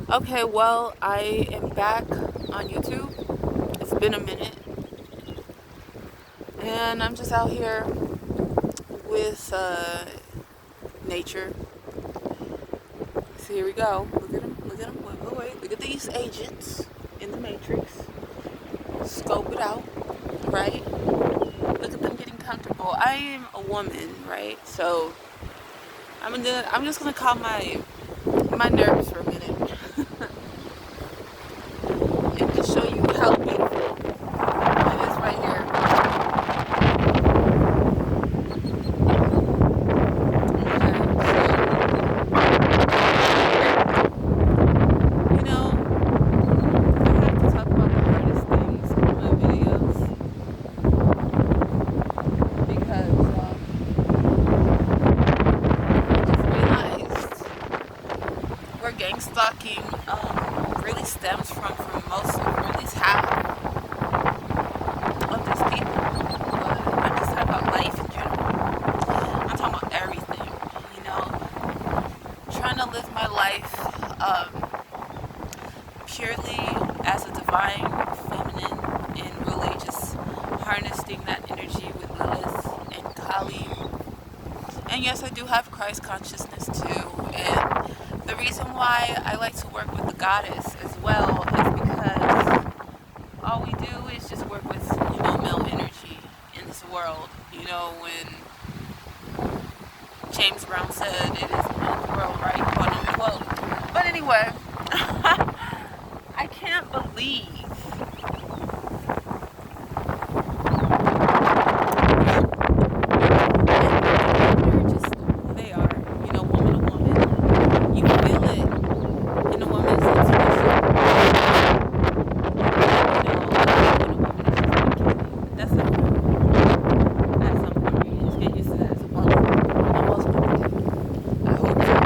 Okay, well, I am back on YouTube. It's been a minute, and I'm just out here with nature. So here we go. Look at them. Look at them. Wait. Look at these agents in the Matrix. Scope it out, right? Look at them getting comfortable. I am a woman, right? So I'm just gonna calm my nerves for a minute and just show you how beautiful it is right here. Okay, so I have to talk about the hardest things in my videos because I just realized where gang stalking really stems from most, or at least half of these people. But I'm just talking about life in general. I'm talking about everything, you know, trying to live my life purely as a divine feminine and really just harnessing that energy with Lilith and Kali. And yes, I do have Christ consciousness too. And the reason why I like to work with the goddess as well is because all we do is just work with, male energy in this world. When James Brown said it is a man's world, right? Quote unquote. But anyway, I can't believe they're just who they are, woman to woman. You feel it in a woman's intuition. That's not at some point. You just get used to that as a woman. Almost one day. I hope so.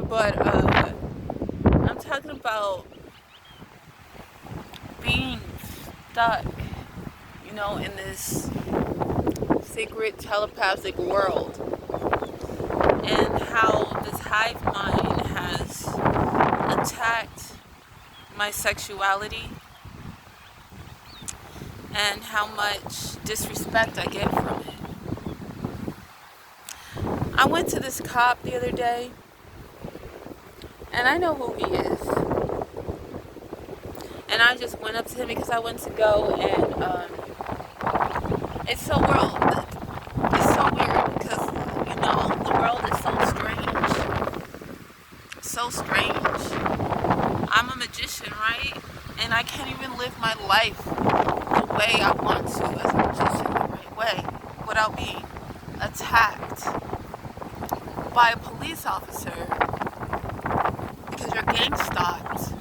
But I'm talking about being stuck, in this secret telepathic world, and how this hive mind has attacked my sexuality and how much disrespect I get from it. I went to this cop the other day, and I know who he is. And I just went up to him because I went to go and it's so world. It's so weird because the world is so strange, so strange. I'm a magician, right? And I can't even live my life the way I want to as a magician, the right way, without being attacked by a police officer because you're gang stalked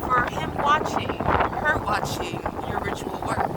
for him watching, her watching your ritual work.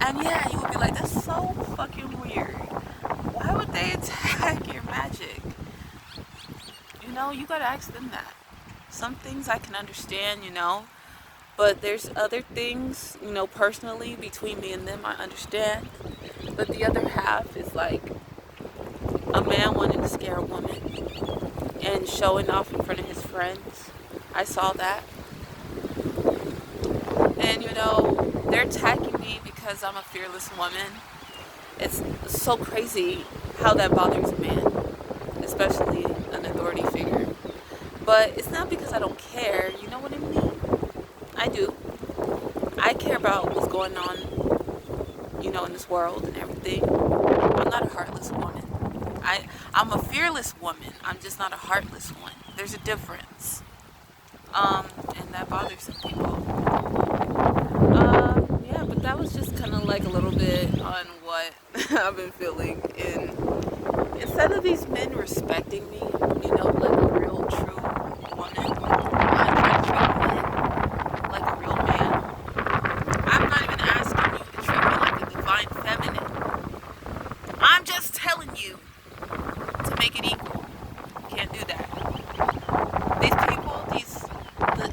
And yeah, you would be like, that's so fucking weird. Why would they attack your magic? You gotta ask them that. Some things I can understand, but there's other things, personally between me and them I understand. But the other half is like a man wanting to scare a woman and showing off in front of his friends. I saw that. And they're attacking me because I'm a fearless woman. It's so crazy how that bothers a man, especially an authority figure. But it's not because I don't care, you know what I mean? I do. I care about what's going on, in this world and everything. I'm not a heartless woman. I'm a fearless woman. I'm just not a heartless one. There's a difference. And that bothers some people. Yeah, but that was just kind of like a little bit on what I've been feeling. And instead of these men respecting me, like a real, true woman, I try to treat men like a real man. I'm not even asking you to treat me like a divine feminine. I'm just telling you to make it equal. You can't do that. These people,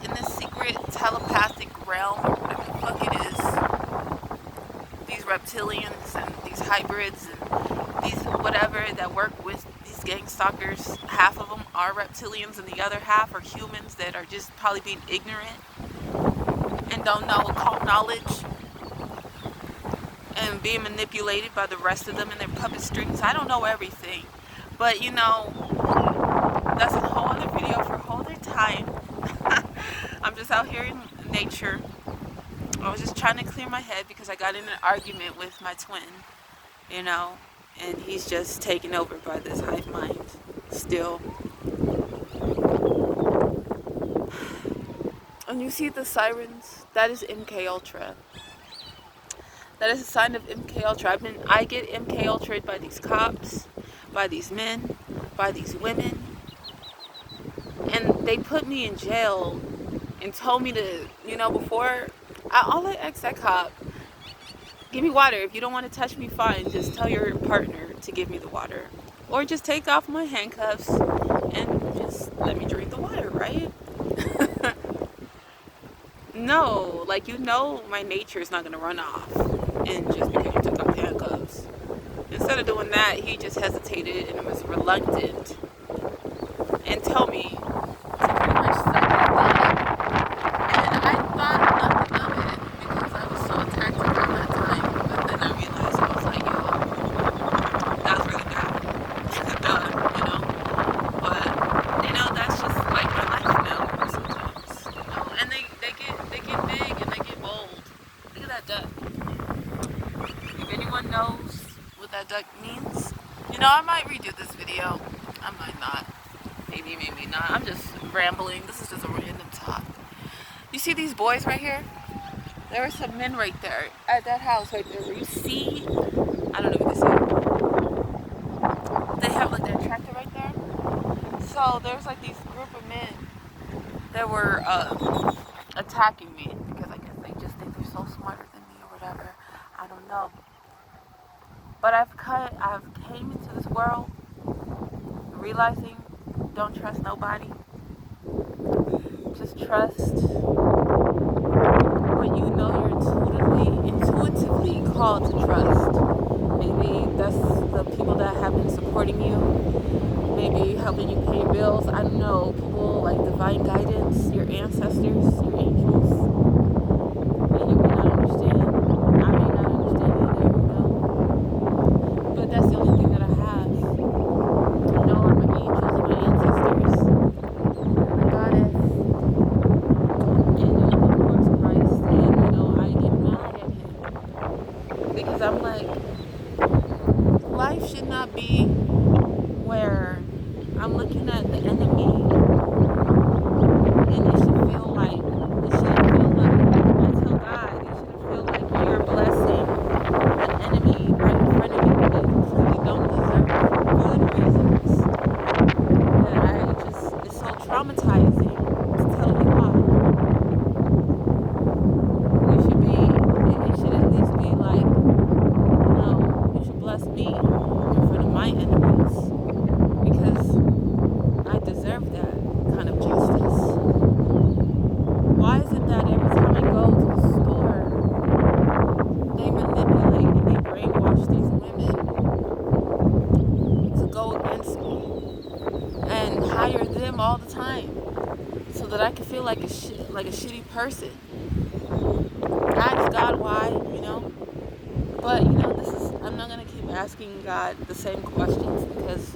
in this secret telepathic realm, or whatever the fuck it is, these reptilians and these hybrids and these whatever that work with these gang stalkers, half of them are reptilians and the other half are humans that are just probably being ignorant and don't know occult knowledge and being manipulated by the rest of them and their puppet strings. I don't know everything, but you know, that's a whole other video for a whole other time. I'm just out here in nature. I was just trying to clear my head because I got in an argument with my twin, you know, and he's just taken over by this hive mind still. And you see the sirens? That is MK Ultra. That is a sign of MK Ultra. I get MK Ultra'd by these cops, by these men, by these women. And they put me in jail and told me to, you know, before, all I asked that cop, give me water. If you don't want to touch me, fine. Just tell your partner to give me the water. Or just take off my handcuffs and just let me drink the water, right? No, like, you know, my nature is not going to run off. And just because you took off the handcuffs. Instead of doing that, he just hesitated and was reluctant and told me to pretty much suck it down. And I thought nothing of it because I was so attacked around that time. But then I realized, I was like, yo, that was really bad. Duh, you know. But, you know, that's just like my life now sometimes. You know? And they get big and they get bold. Look at that duck. If anyone knows what that duck means, you know, I might redo this video. I might not. Maybe not. I'm just rambling. This is just a random talk. You see these boys right here? There are some men right there at that house right there where you see, I don't know if you can see. They have like their tractor right there. So there's like these group of men that were attacking me because I guess they just think they're so smarter than me or whatever. I don't know. But I've came into this world realizing don't trust nobody. Just trust what you know you're intuitively called to trust. Maybe that's the people that have been supporting you. Maybe helping you pay bills. I don't know. People like divine guidance, your ancestors, your angels. And you may not understand. I may not understand either, you know. But that's the only thing that I have. You know, are my angels and my ancestors. And my goddess. And of course Christ. And you know, I get mad at him. Because I'm like, life should not be where I'm looking at the enemy and it shouldn't feel like, I tell God, it shouldn't feel like you're blessing an enemy right in front of you that you truly don't deserve for good reasons. That it's so traumatizing to tell you why. It should at least be like, you know, you should bless me in front of my enemies. Because I deserve that kind of justice. Why is it that every time I go to the store, they manipulate and they brainwash these women to go against me and hire them all the time so that I can feel like a shitty person? I ask God why, you know? But, you know, I'm not going to keep asking God the same questions because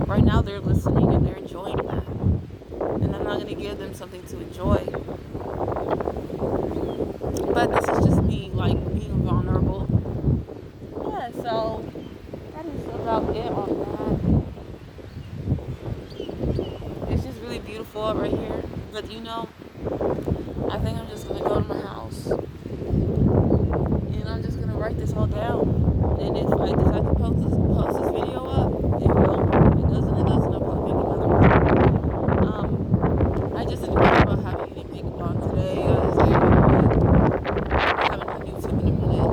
right now they're listening and they're enjoying that. And I'm not going to give them something to enjoy. But this is just me, like, being vulnerable. Yeah, so that is about it on that. It's just really beautiful out right here. But, you know, I think I'm just going to go to my house. And I'm just going to write this all down. And if I decide to post this video up, it will. If it doesn't, I'll probably make another one. I just didn't think about having any makeup on today. I was like, I haven't done YouTube in a minute.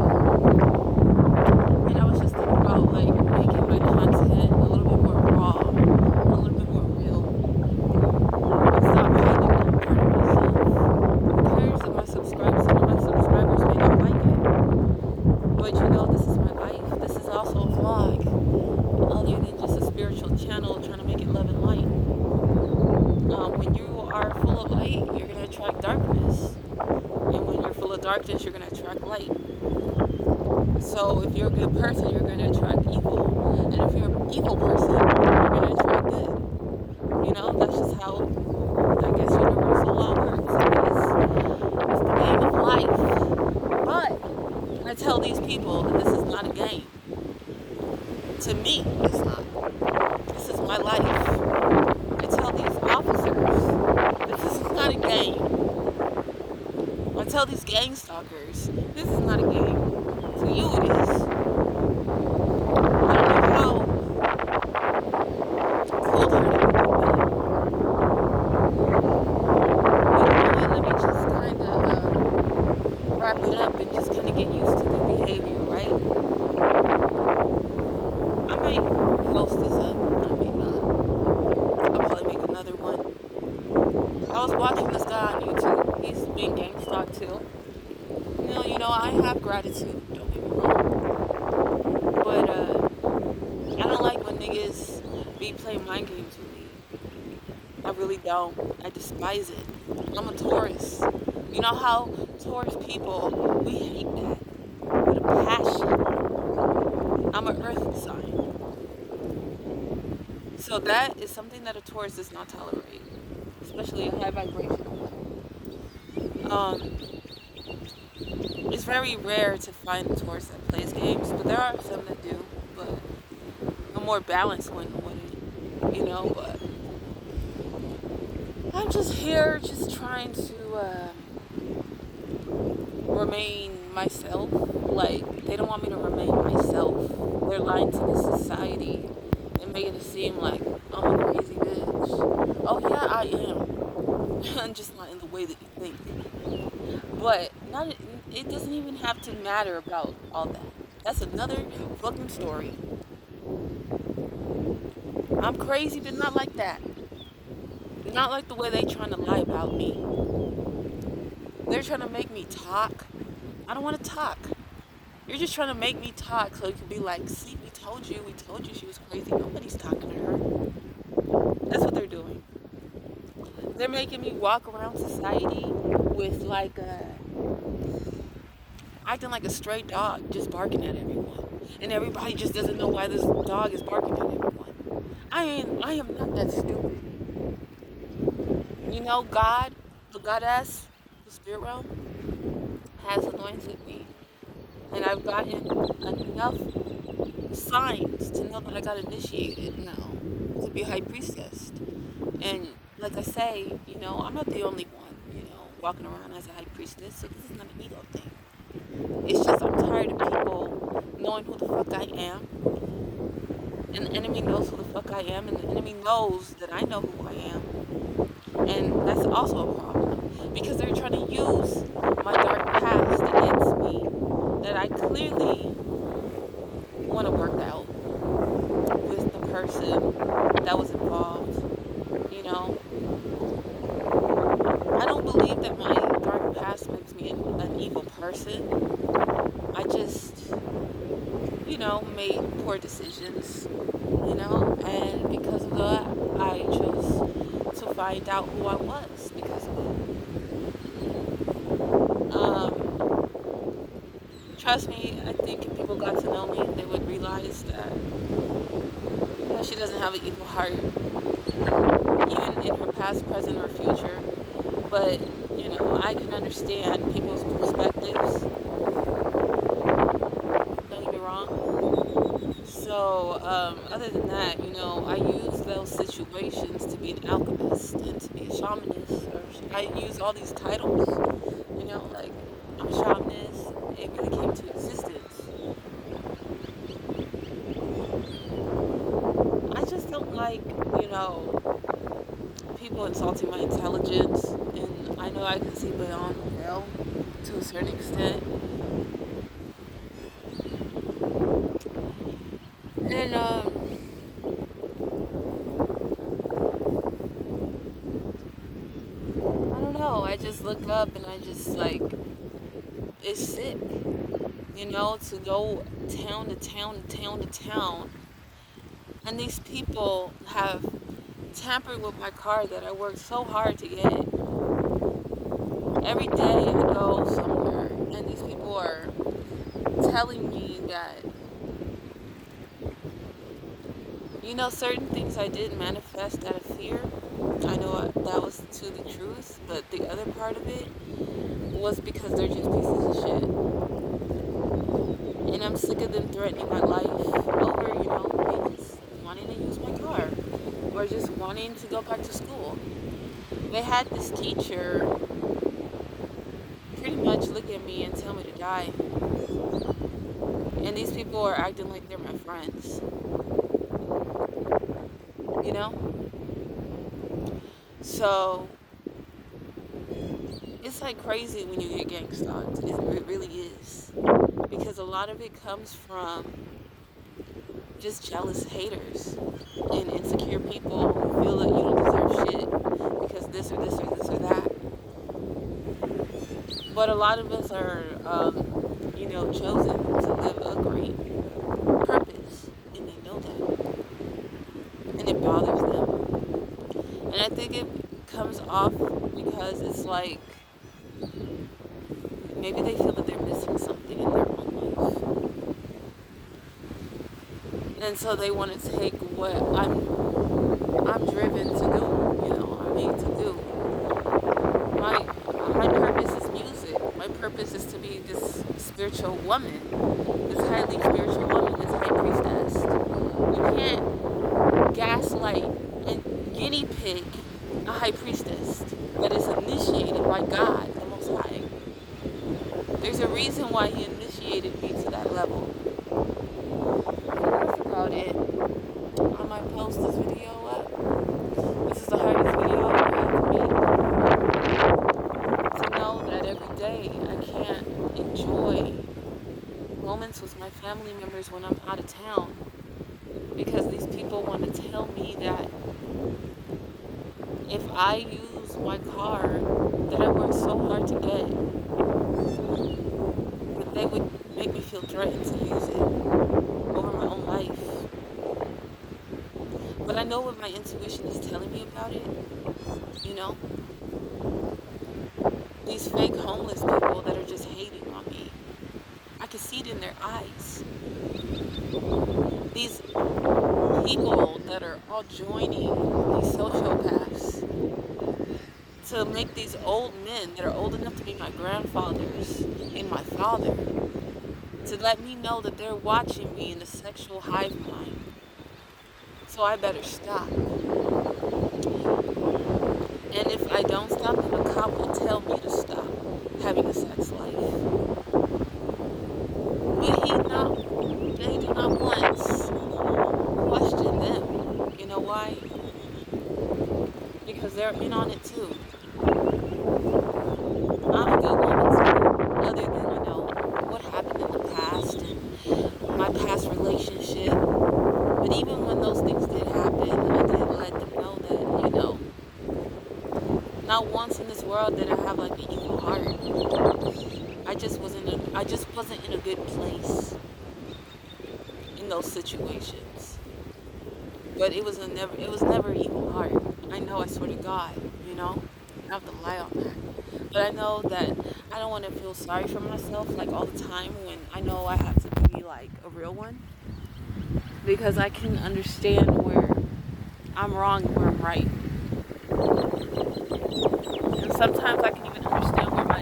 And I was just thinking about like making my content a little bit more raw, a little bit more real. And stop hiding that part of myself. Who cares if my subscribers, some of my subscribers may not like it. But you know, this is my life. This is also a vlog, other than just a spiritual darkness, you're going to attract light. So if you're a good person, you're going to attract evil. And if you're an evil person, you're going to attract good. You know, that's just how, I guess, universal law works. It's the game of life. But I tell these people that this is not a game. To me, it's not. This is my life. I tell these officers that this is not a game. I tell these gang stalkers, this is not a game. To you it is. I don't know how cold-hearted you can be. But you know what, let me just kind of wrap it up and just kind of get used to the behavior, right? I might post this up, I may not. I'll probably make another one. I was watching this guy on YouTube. He's being gang stalked too. I have gratitude. Don't get me wrong. But I don't like when niggas be playing mind games with me. I really don't. I despise it. I'm a Taurus. You know how Taurus people, we hate that with a passion. I'm an earth sign. So that is something that a Taurus does not tolerate, especially a high vibrational one. It's very rare to find a Taurus that plays games, but there are some that do, but a more balanced one wouldn't, but I'm just here just trying to remain myself. Like, they don't want me to remain myself. They're lying to the society and making it seem like I'm a crazy bitch. Oh yeah, I am. I'm just not in the way that you think. But it doesn't even have to matter about all that. That's another fucking story. I'm crazy, but not like that. Not like the way they trying to lie about me. They're trying to make me talk. I don't want to talk. You're just trying to make me talk so you can be like, see, we told you she was crazy. Nobody's talking to her. That's what they're doing. They're making me walk around society with acting like a stray dog, just barking at everyone. And everybody just doesn't know why this dog is barking at everyone. I am not that stupid. God, the goddess, the spirit realm, has anointed me. And I've gotten enough signs to know that I got initiated now to be a high priestess. And like I say, I'm not the only one, walking around as a high priestess, so this is not an ego thing. It's just I'm tired of people knowing who the fuck I am. And the enemy knows who the fuck I am, and the enemy knows that I know who I am. And that's also a problem, because they're trying to use my dark past against me that I clearly want to work out with the person that was involved. I don't believe that my dark past makes me an evil person. I just, made poor decisions, and because of that, I chose to find out who I was because of it. Trust me, I think if people got to know me, they would realize that she doesn't have an evil heart, even in her past, present, or future. But, I can understand people's perspectives. Don't get me wrong. So, other than that, I use those situations to be an alchemist and to be a shamanist. I use all these titles, like I'm a shamanist. It really came to existence. I just don't like, people insulting my intelligence, and I know I can see beyond the veil to a certain extent. And I don't know, I just look up and I just it's sick, to go town to town to town to town, and these people have tampered with my car that I worked so hard to get, Every day I go somewhere and these people are telling me that, certain things I did manifest out of fear. I know that was to the truth, but the other part of it was because they're just pieces of shit. And I'm sick of them threatening my life over, me just wanting to use my car or just wanting to go back to school. They had this teacher pretty much look at me and tell me to die. And these people are acting like they're my friends. You know? So it's like crazy when you get gang stalked. It really is. Because a lot of it comes from just jealous haters and insecure people who feel that you don't deserve shit because this or this or this or that. But a lot of us are, chosen to live a great purpose, and they know that. And it bothers them. And I think it comes off because it's like maybe they feel that they're missing something in their own life. And so they want to take what I'm driven to do, I made to do. My purpose is music. My purpose is to be this spiritual woman, this highly spiritual woman, this high priestess. You can't gaslight and guinea pig a high priestess that is initiated by God, the Most High. There's a reason why He initiated me to that level. That's about it. I might post this video up. This is the hardest video I've ever had to make. To know that every day I can't enjoy moments with my family members when I'm out of town because these people want to tell me that if I use my car that I worked so hard to get, that they would make me feel threatened to use it over my own life. But I know what my intuition is telling me about it, These fake homeless people that are just hating on me. I can see it in their eyes. These people that are all joining these sociopaths to make these old men that are old enough to be my grandfathers and my father, to let me know that they're watching me in the sexual hive mind. So I better stop. And if I don't stop, then a cop will tell me to stop having a sex life. But they do not once question them. You know why? Because they're in on it too. I'm a good woman too, other than, what happened in the past and my past relationship. But even when those things did happen, I did let them know that, not once in this world did I have like an evil heart. I just wasn't in a good place in those situations. But it was never evil heart. I know, I swear to God, I have to lie on that. But I know that I don't want to feel sorry for myself like all the time when I know I have to be like a real one. Because I can understand where I'm wrong and where I'm right. And sometimes I can even understand where my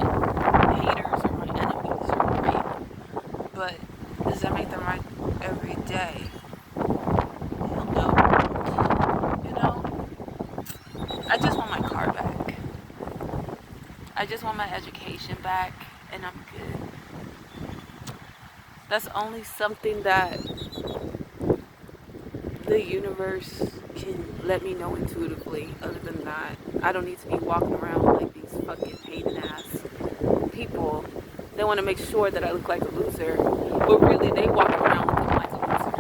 haters or my enemies are right. But does that make them right every day? Hell no. I just want my car back. I just want my education back, and I'm good. That's only something that the universe can let me know intuitively. Other than that, I don't need to be walking around like these fucking hating ass people. They want to make sure that I look like a loser, but really they walk around looking like a loser.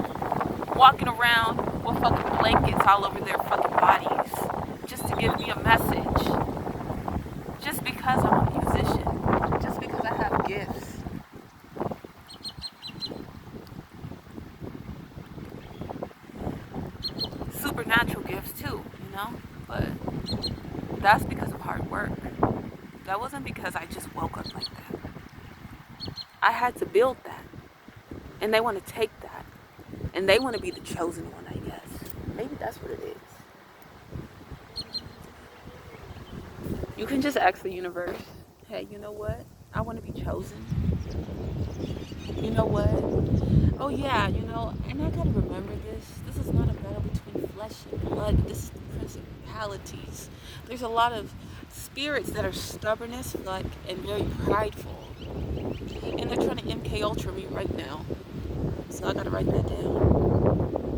Walking around with fucking blankets all over their fucking bodies just to give me a message. Just because I'm a musician. Just because I have gifts. Supernatural gifts too, but that's because of hard work. That wasn't because I just woke up like that. I had to build that. And they want to take that. And they want to be the chosen one, I guess. Maybe that's what it is. You can just ask the universe, hey, you know what? I want to be chosen. You know what? Oh yeah, and I gotta remember this. This is not a battle between flesh and blood. This is the principalities. There's a lot of spirits that are stubborn as fuck and very prideful. And they're trying to MK Ultra me right now. So I gotta write that down.